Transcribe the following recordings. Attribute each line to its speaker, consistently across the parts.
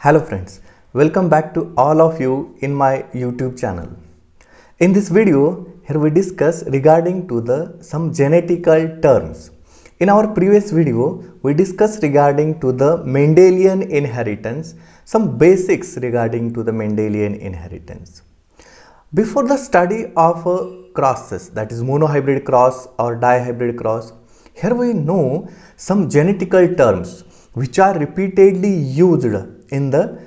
Speaker 1: Hello friends, welcome back to all of you in my YouTube channel. In this video, here we discuss regarding to some genetical terms. In our previous video, we discussed regarding to the Mendelian inheritance, some basics regarding to the Mendelian inheritance. Before the study of crosses, that is monohybrid cross or dihybrid cross, here we know some genetical terms which are repeatedly used in the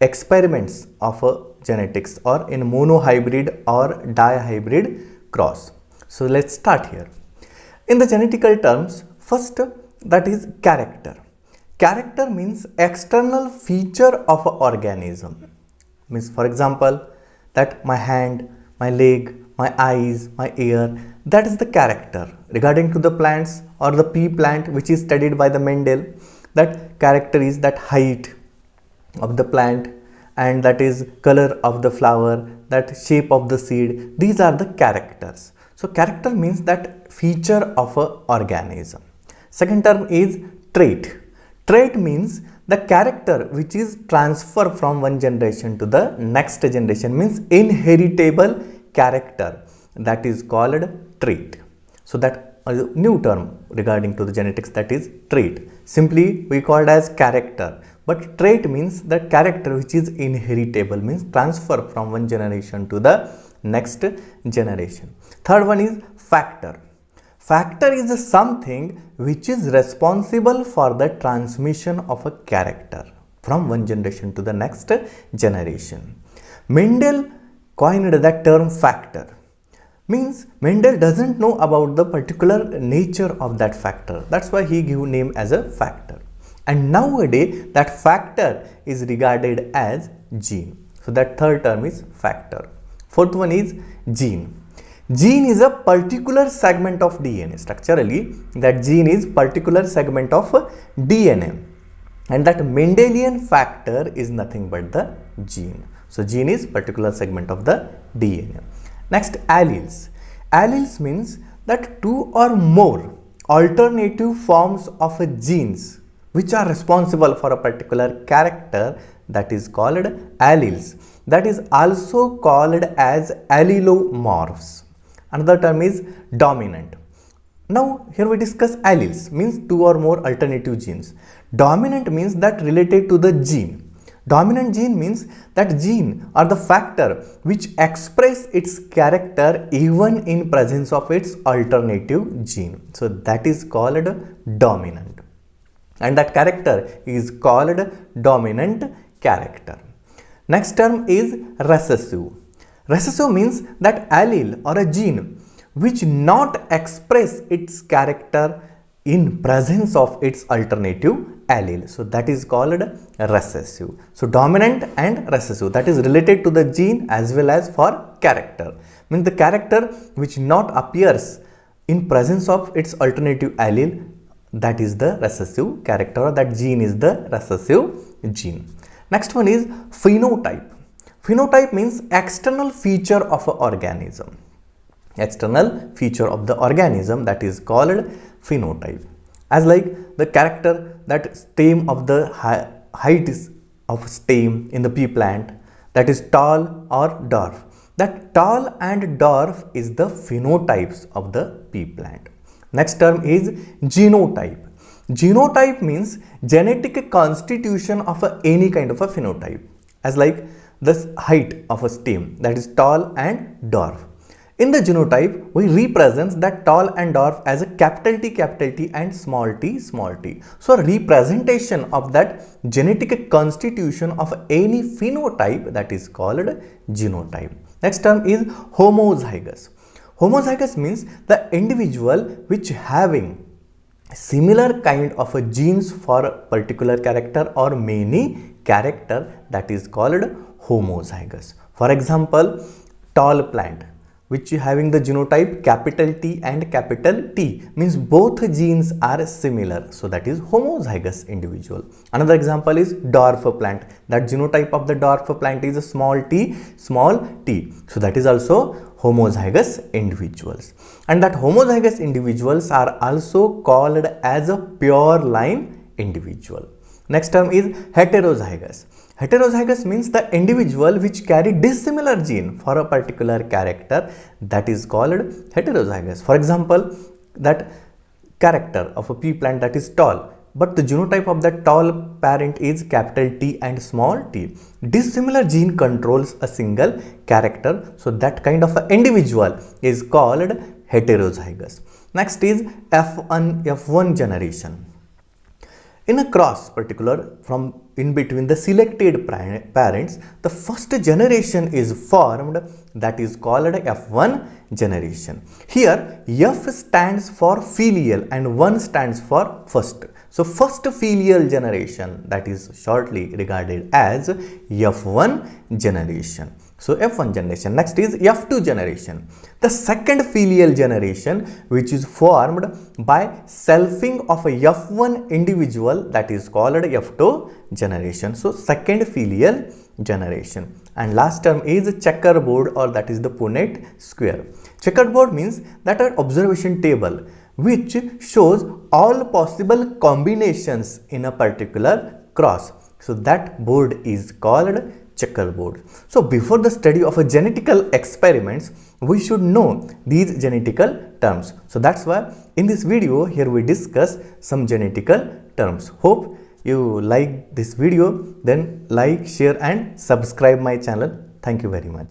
Speaker 1: experiments of genetics or in monohybrid or dihybrid cross. So let's start here. In the genetical terms, first that is character. Character means external feature of an organism. Means for example, that my hand, my leg, my eyes, my ear, that is the character. Regarding to the plants or the pea plant which is studied by the Mendel, that character is that height of the plant and that is color of the flower, that shape of the seed. These are the characters. So character means that feature of an organism. Second term is trait. Trait means the character which is transferred from one generation to the next generation, means inheritable character, that is called trait. So that is a new term regarding to the genetics, that is trait. Simply we call it as character, but trait means the character which is inheritable, means transfer from one generation to the next generation. Third one is factor. Factor is something which is responsible for the transmission of a character from one generation to the next generation. Mendel coined that term factor. Means Mendel doesn't know about the particular nature of that factor. That's why he gave name as a factor. And nowadays that factor is regarded as gene. So that third term is factor. Fourth one is gene. Gene is a particular segment of DNA. Structurally, that gene is particular segment of DNA, and that Mendelian factor is nothing but the gene. So gene is particular segment of the DNA. Next, alleles. Alleles means that two or more alternative forms of genes which are responsible for a particular character, that is called alleles. That is also called as allelomorphs. Another term is dominant. Now here we discuss alleles, means two or more alternative genes. Dominant means that related to the gene. Dominant gene means that gene or the factor which express its character even in presence of its alternative gene. So that is called dominant, and that character is called dominant character. Next term is recessive. Recessive means that allele or a gene which not express its character in presence of its alternative allele. So that is called recessive. So dominant and recessive, that is related to the gene as well as for character. Means the character which not appears in presence of its alternative allele, that is the recessive character, or that gene is the recessive gene. Next one is phenotype. Phenotype means external feature of an organism. External feature of the organism, that is called phenotype. As like the character, that stem of the height is of stem in the pea plant, that is tall or dwarf. That tall and dwarf is the phenotypes of the pea plant. Next term is genotype. Genotype means genetic constitution of any kind of a phenotype. As like the height of a stem, that is tall and dwarf. In the genotype, we represent that tall and dwarf as a capital T and small t, small t. So representation of that genetic constitution of any phenotype, that is called genotype. Next term is homozygous. Homozygous means the individual which having similar kind of a genes for a particular character or many character, that is called homozygous. For example, tall plant which having the genotype capital T and capital T, means both genes are similar, so that is homozygous individual. Another example is dwarf plant. That genotype of the dwarf plant is a small t, so that is also homozygous individuals. And that homozygous individuals are also called as a pure line individual. Next term is heterozygous. Heterozygous means the individual which carry dissimilar gene for a particular character, that is called heterozygous. For example, that character of a pea plant that is tall, but the genotype of that tall parent is capital T and small t. Dissimilar gene controls a single character, so that kind of an individual is called heterozygous. Next is F1 generation. In a cross particular from in between the selected parents, the first generation is formed, that is called F1 generation. Here F stands for filial and 1 stands for first. So first filial generation, that is shortly regarded as F1 generation. So F1 generation. Next is F2 generation, the second filial generation, which is formed by selfing of a F1 individual, that is called F2 generation. So second filial generation. And last term is checkerboard, or that is the Punnett square. Checkerboard means that an observation table which shows all possible combinations in a particular cross. So that board is called checkerboard. So before the study of a genetical experiments, we should know these genetical terms. So that's why in this video here we discuss some genetical terms. Hope you like this video. Then like, share and subscribe my channel. Thank you very much.